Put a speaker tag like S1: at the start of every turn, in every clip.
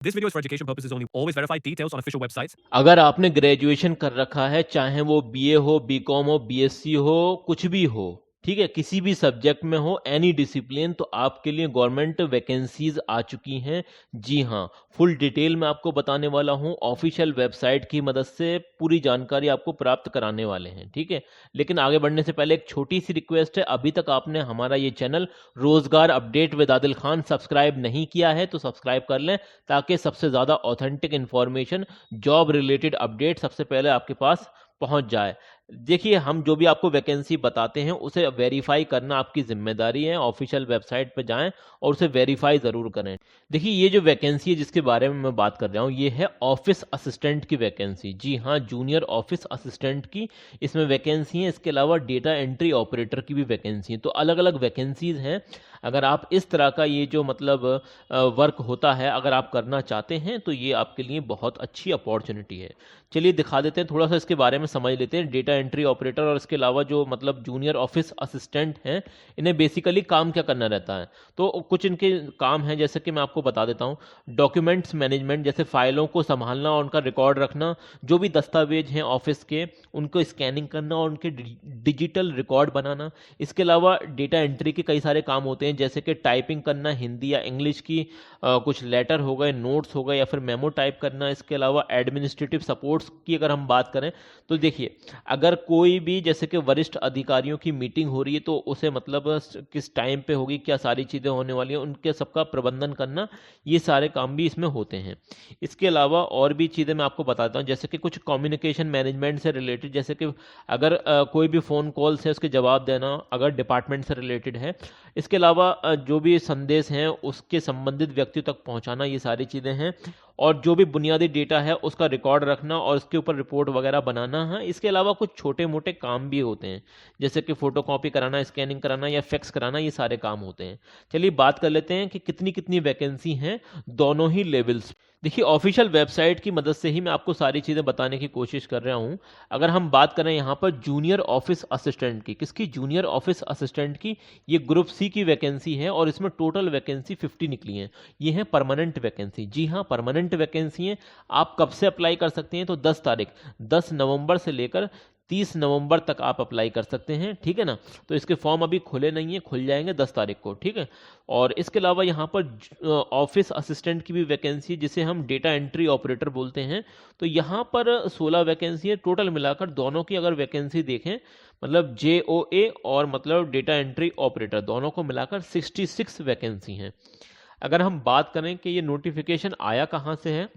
S1: This video is for education purposes only. Always verify details on official websites.
S2: अगर आपने graduation कर रखा है, चाहे वो बीए हो, बीकॉम हो, बीएससी हो, कुछ भी हो, ठीक है, किसी भी सब्जेक्ट में हो, एनी डिसिप्लिन, तो आपके लिए गवर्नमेंट वैकेंसीज आ चुकी हैं। जी हाँ, फुल डिटेल में आपको बताने वाला हूँ, ऑफिशियल वेबसाइट की मदद से पूरी जानकारी आपको प्राप्त कराने वाले हैं, ठीक है। लेकिन आगे बढ़ने से पहले एक छोटी सी रिक्वेस्ट है, अभी तक आपने हमारा ये चैनल रोजगार update with Adil Khan subscribe नहीं किया है तो सब्सक्राइब कर लें, ताकि सबसे ज़्यादा authentic information, job related update सबसे पहले आपके पास पहुंच जाए। देखिए, हम जो भी आपको वैकेंसी बताते हैं उसे वेरीफाई करना आपकी जिम्मेदारी है। ऑफिशियल वेबसाइट पर जाएं और उसे वेरीफाई ज़रूर करें। देखिए, ये जो वैकेंसी है जिसके बारे में मैं बात कर रहा हूँ, ये है ऑफिस असिस्टेंट की वैकेंसी। जी हाँ, जूनियर ऑफिस असिस्टेंट की इसमें वैकेंसी है। इसके अलावा डेटा एंट्री ऑपरेटर की भी वैकेंसी है। तो अलग अलग वैकेंसीज हैं। अगर आप इस तरह का ये जो मतलब वर्क होता है, अगर आप करना चाहते हैं तो ये आपके लिए बहुत अच्छी अपॉर्चुनिटी है। चलिए दिखा देते हैं, थोड़ा सा इसके बारे में समझ लेते हैं। डेटा एंट्री ऑपरेटर और इसके अलावा जो मतलब जूनियर ऑफिस असिस्टेंट हैं, इन्हें बेसिकली काम क्या करना रहता है। तो कुछ इनके काम हैं, जैसे कि मैं आपको बता देता हूँ। डॉक्यूमेंट्स मैनेजमेंट, जैसे फाइलों को संभालना और उनका रिकॉर्ड रखना, जो भी दस्तावेज हैं ऑफिस के उनको स्कैनिंग करना और उनके डिजिटल रिकॉर्ड बनाना। इसके अलावा डेटा एंट्री के कई सारे काम होते हैं, जैसे कि टाइपिंग करना हिंदी या इंग्लिश की, कुछ लेटर हो गए, नोट्स हो गए, या फिर मेमो टाइप करना। इसके अलावा एडमिनिस्ट्रेटिव सपोर्ट्स की अगर हम बात करें तो देखिए, अगर कोई भी जैसे कि वरिष्ठ अधिकारियों की मीटिंग हो रही है तो उसे मतलब किस टाइम पे होगी, क्या सारी चीज़ें होने वाली हैं, उनके सबका प्रबंधन करना, ये सारे काम भी इसमें होते हैं। इसके अलावा और भी चीज़ें मैं आपको बताता हूँ, जैसे कि कुछ कम्युनिकेशन मैनेजमेंट से रिलेटेड, जैसे कि अगर कोई भी फ़ोन कॉल से उसके जवाब देना, अगर डिपार्टमेंट से रिलेटेड है। इसके अलावा जो भी संदेश हैं उसके संबंधित व्यक्तियों तक पहुंचाना, ये सारी चीज़ें हैं। और जो भी बुनियादी डेटा है उसका रिकॉर्ड रखना और उसके ऊपर रिपोर्ट वगैरह बनाना है। इसके अलावा कुछ छोटे मोटे काम भी होते हैं, जैसे कि फोटोकॉपी कराना, स्कैनिंग कराना या फैक्स कराना, ये सारे काम होते हैं। चलिए बात कर लेते हैं कि कितनी कितनी वैकेंसी हैं दोनों ही लेवल्स। देखिए, ऑफिशियल वेबसाइट की मदद से ही मैं आपको सारी चीज़ें बताने की कोशिश कर रहा हूँ। अगर हम बात करें यहाँ पर जूनियर ऑफिस असिस्टेंट की, किसकी, जूनियर ऑफिस असिस्टेंट की, ये ग्रुप सी की वैकेंसी है और इसमें टोटल वैकेंसी 50 निकली है। ये है परमानेंट वैकेंसी। जी हाँ, परमानेंट वैकेंसी है। आप कब से अप्लाई कर सकते हैं, तो 10 तारीख, 10 नवंबर से लेकर 30 नवंबर तक आप अप्लाई कर सकते हैं, ठीक है ना। तो इसके फॉर्म अभी खुले नहीं है, खुल जाएंगे 10 तारीख को, ठीक है। और इसके अलावा यहाँ पर ऑफिस असिस्टेंट की भी वैकेंसी, जिसे हम डेटा एंट्री ऑपरेटर बोलते हैं, तो यहाँ पर 16 वैकेंसी है टोटल मिलाकर। दोनों की अगर वैकेंसी देखें, मतलब JOA और मतलब डेटा एंट्री ऑपरेटर, दोनों को मिलाकर 66 वैकेंसी हैं। अगर हम बात करें कि ये नोटिफिकेशन आया कहाँ से है,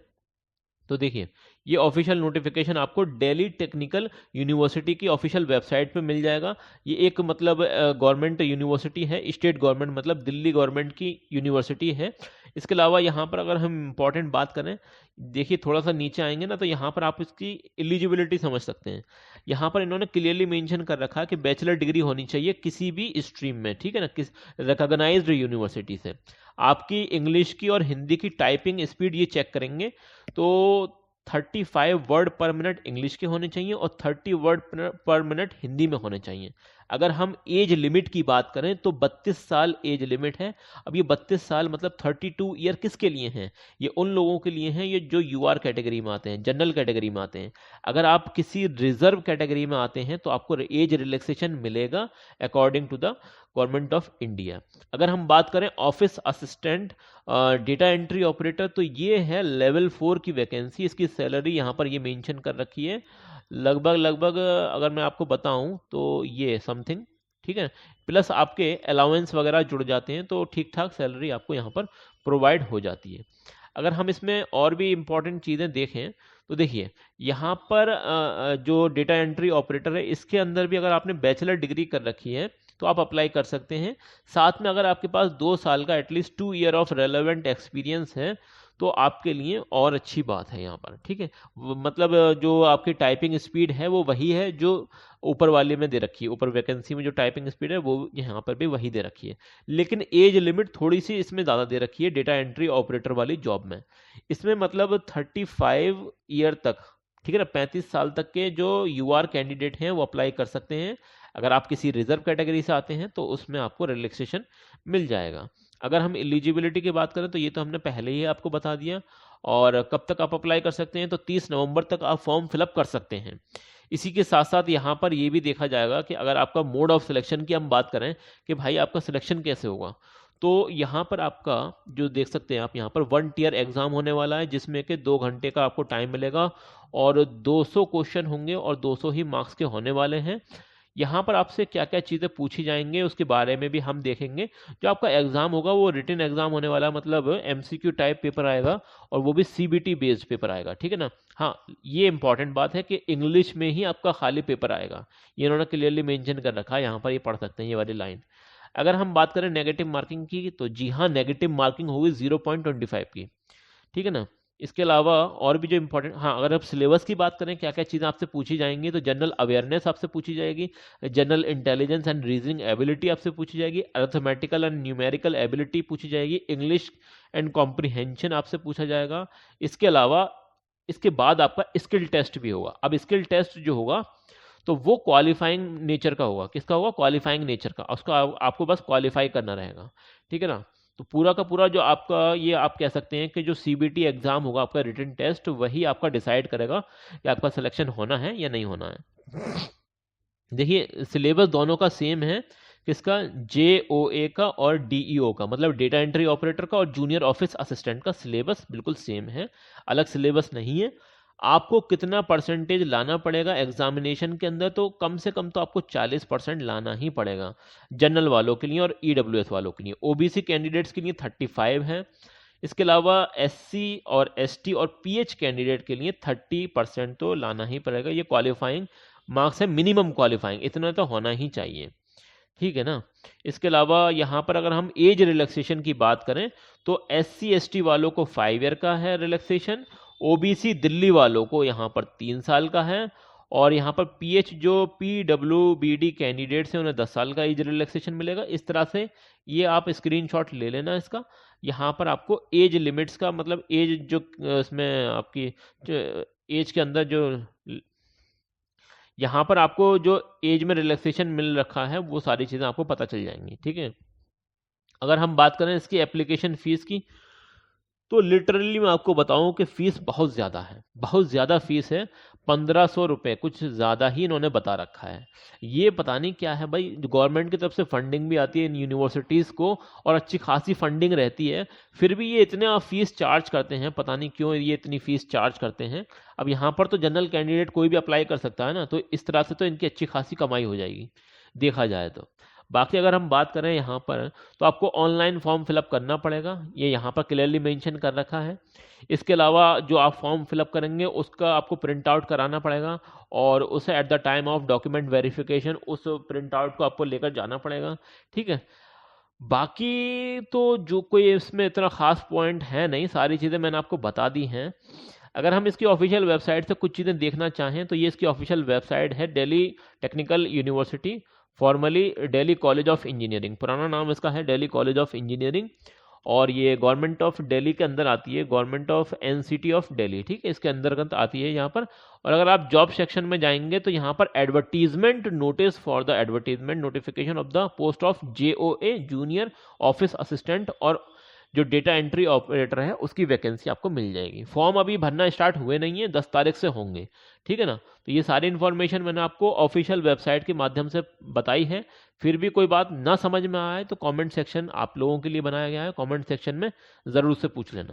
S2: तो देखिए, ये ऑफिशियल नोटिफिकेशन आपको दिल्ली टेक्निकल यूनिवर्सिटी की ऑफिशियल वेबसाइट पे मिल जाएगा। ये एक मतलब गवर्नमेंट यूनिवर्सिटी है, स्टेट गवर्नमेंट मतलब दिल्ली गवर्नमेंट की यूनिवर्सिटी है। इसके अलावा यहाँ पर अगर हम इम्पॉर्टेंट बात करें, देखिए थोड़ा सा नीचे आएंगे ना, तो यहाँ पर आप इसकी एलिजिबिलिटी समझ सकते हैं। यहाँ पर इन्होंने क्लियरली मेंशन कर रखा है कि बैचलर डिग्री होनी चाहिए किसी भी स्ट्रीम में, ठीक है ना, किस रिकॉग्नाइज्ड यूनिवर्सिटी से। आपकी इंग्लिश की और हिंदी की टाइपिंग स्पीड ये चेक करेंगे, तो 35 वर्ड पर मिनट इंग्लिश के होने चाहिए और 30 वर्ड पर मिनट हिंदी में होने चाहिए। अगर हम एज लिमिट की बात करें तो 32 साल एज लिमिट है। अब ये 32 साल मतलब 32 ईयर किसके लिए हैं, ये उन लोगों के लिए हैं ये जो UR कैटेगरी में आते हैं, जनरल कैटेगरी में आते हैं। अगर आप किसी रिजर्व कैटेगरी में आते हैं तो आपको एज रिलैक्सेशन मिलेगा according to the government of India. अगर हम बात करें office assistant data entry operator, तो ये है लेवल 4 की वैकेंसी। इसकी सैलरी यहाँ पर ये मेंशन कर रखी है, लगभग लगभग अगर मैं आपको बताऊं तो ये समथिंग, ठीक है, प्लस आपके अलाउंस वगैरह जुड़ जाते हैं, तो ठीक ठाक सैलरी आपको यहाँ पर प्रोवाइड हो जाती है। अगर हम इसमें और भी इम्पॉर्टेंट चीज़ें देखें तो देखिए, यहाँ पर जो डेटा एंट्री ऑपरेटर है, इसके अंदर भी अगर आपने बैचलर डिग्री कर रखी है तो आप अप्लाई कर सकते हैं। साथ में अगर आपके पास 2 साल का at least 2 year of relevant experience है तो आपके लिए और अच्छी बात है यहाँ पर, ठीक है। मतलब जो आपकी टाइपिंग स्पीड है वो वही है जो ऊपर वाले में दे रखी है, ऊपर वैकेंसी में जो टाइपिंग स्पीड है वो यहाँ पर भी वही दे रखी है। लेकिन एज लिमिट थोड़ी सी इसमें ज़्यादा दे रखी है डेटा एंट्री ऑपरेटर वाली जॉब में। इसमें मतलब 35 ईयर तक, ठीक है ना, 35 साल तक के जो UR कैंडिडेट हैं वो अप्लाई कर सकते हैं। अगर आप किसी रिजर्व कैटेगरी से आते हैं तो उसमें आपको रिलैक्सेशन मिल जाएगा। अगर हम एलिजिबिलिटी की बात करें तो ये तो हमने पहले ही आपको बता दिया। और कब तक आप अप्लाई कर सकते हैं, तो 30 नवंबर तक आप फॉर्म फिलअप कर सकते हैं। इसी के साथ साथ यहाँ पर ये भी देखा जाएगा कि अगर आपका मोड ऑफ सिलेक्शन की हम बात करें कि भाई आपका सिलेक्शन कैसे होगा, तो यहाँ पर आपका जो देख सकते हैं आप, यहाँ पर 1 टियर एग्जाम होने वाला है जिसमें कि 2 घंटे का आपको टाइम मिलेगा और 200 क्वेश्चन होंगे और 200 ही मार्क्स के होने वाले हैं। यहाँ पर आपसे क्या क्या चीज़ें पूछी जाएंगे उसके बारे में भी हम देखेंगे। जो आपका एग्ज़ाम होगा वो रिटन एग्ज़ाम होने वाला है, मतलब एमसीक्यू टाइप पेपर आएगा और वो भी सीबीटी बेस्ड पेपर आएगा, ठीक है ना। हाँ, ये इंपॉर्टेंट बात है कि इंग्लिश में ही आपका खाली पेपर आएगा, ये इन्होंने क्लियरली मेंशन कर रखा है यहाँ पर, ये पढ़ सकते हैं ये वाली लाइन। अगर हम बात करें नेगेटिव मार्किंग की, तो जी हाँ, नेगेटिव मार्किंग होगी 0.25 की, ठीक है ना। इसके अलावा और भी जो इम्पोर्टेंट, हाँ, अगर आप सिलेबस की बात करें क्या क्या चीज़ें आपसे पूछी जाएंगी, तो जनरल अवेयरनेस आपसे पूछी जाएगी, general intelligence and reasoning ability आपसे पूछी जाएगी, अर्थमेटिकल एंड न्यूमेरिकल एबिलिटी पूछी जाएगी, इंग्लिश एंड कॉम्प्रिहेंशन आपसे पूछा जाएगा। इसके अलावा इसके बाद आपका स्किल टेस्ट भी होगा। अब स्किल टेस्ट जो होगा तो वो क्वालिफाइंग नेचर का होगा। किसका होगा? क्वालिफाइंग नेचर का। उसका आपको बस क्वालिफाई करना रहेगा, ठीक है ना। तो पूरा का पूरा जो आपका, ये आप कह सकते हैं कि जो सीबीटी एग्जाम होगा आपका रिटन टेस्ट, वही आपका डिसाइड करेगा कि आपका सिलेक्शन होना है या नहीं होना है। देखिए सिलेबस दोनों का सेम है, किसका? JOA का और DEO का, मतलब डेटा एंट्री ऑपरेटर का और जूनियर ऑफिस असिस्टेंट का सिलेबस बिल्कुल सेम है, अलग सिलेबस नहीं है। आपको कितना परसेंटेज लाना पड़ेगा एग्जामिनेशन के अंदर, तो कम से कम तो आपको 40% लाना ही पड़ेगा जनरल वालों के लिए और EWS वालों के लिए। OBC कैंडिडेट्स के लिए 35 है। इसके अलावा SC और ST और PH कैंडिडेट के लिए 30% तो लाना ही पड़ेगा। ये क्वालिफाइंग मार्क्स है, मिनिमम क्वालिफाइंग, इतना तो होना ही चाहिए, ठीक है ना। इसके अलावा यहाँ पर अगर हम एज रिलैक्सेशन की बात करें तो SC ST वालों को 5 ईयर का है रिलैक्सेशन, OBC दिल्ली वालों को यहाँ पर 3 साल का है, और यहाँ पर PH जो PWBD कैंडिडेट्स हैं उन्हें 10 साल का एज रिलैक्सेशन मिलेगा। इस तरह से ये आप स्क्रीनशॉट ले लेना इसका। यहाँ पर आपको एज लिमिट्स का, मतलब एज जो इसमें आपकी एज के अंदर जो यहाँ पर आपको जो एज में रिलैक्सेशन मिल रखा है वो सारी चीज़ें आपको पता चल जाएंगी, ठीक है। अगर हम बात करें इसकी एप्लीकेशन फीस की, तो लिटरली मैं आपको बताऊं कि फीस बहुत ज़्यादा है, बहुत ज़्यादा फीस है। 1500 रुपये, कुछ ज़्यादा ही इन्होंने बता रखा है। ये पता नहीं क्या है भाई, गवर्नमेंट की तरफ से फंडिंग भी आती है इन यूनिवर्सिटीज़ को और अच्छी खासी फंडिंग रहती है, फिर भी ये इतने फीस चार्ज करते हैं, पता नहीं क्यों ये इतनी फीस चार्ज करते हैं। अब यहाँ पर तो जनरल कैंडिडेट कोई भी अप्लाई कर सकता है ना, तो इस तरह से तो इनकी अच्छी खासी कमाई हो जाएगी देखा जाए तो। बाकी अगर हम बात करें यहाँ पर, तो आपको ऑनलाइन फॉर्म फिलअप करना पड़ेगा, ये यहाँ पर क्लियरली मेंशन कर रखा है। इसके अलावा जो आप फॉर्म फिलअप करेंगे उसका आपको प्रिंट आउट कराना पड़ेगा और उसे at the time of document verification उस प्रिंट आउट को आपको लेकर जाना पड़ेगा, ठीक है। बाकी तो जो कोई इसमें इतना खास पॉइंट है नहीं, सारी चीज़ें मैंने आपको बता दी हैं। अगर हम इसकी ऑफिशियल वेबसाइट से कुछ चीज़ें देखना चाहें तो ये इसकी ऑफिशियल वेबसाइट है, Delhi technical university, formally Delhi college of engineering, पुराना नाम इसका है दिल्ली कॉलेज ऑफ इंजीनियरिंग, और ये गवर्नमेंट ऑफ दिल्ली के अंदर आती है, government of NCT of Delhi, ठीक है, इसके अंतर्गत आती है यहाँ पर। और अगर आप जॉब सेक्शन में जाएंगे तो यहाँ पर advertisement notice for the advertisement notification of the post of JOA junior office assistant और जो डेटा एंट्री ऑपरेटर है उसकी वैकेंसी आपको मिल जाएगी। फॉर्म अभी भरना स्टार्ट हुए नहीं है, 10 तारीख से होंगे, ठीक है ना। तो ये सारी इन्फॉर्मेशन मैंने आपको ऑफिशियल वेबसाइट के माध्यम से बताई है। फिर भी कोई बात ना समझ में आए तो कमेंट सेक्शन आप लोगों के लिए बनाया गया है, कमेंट सेक्शन में ज़रूर से पूछ लेना।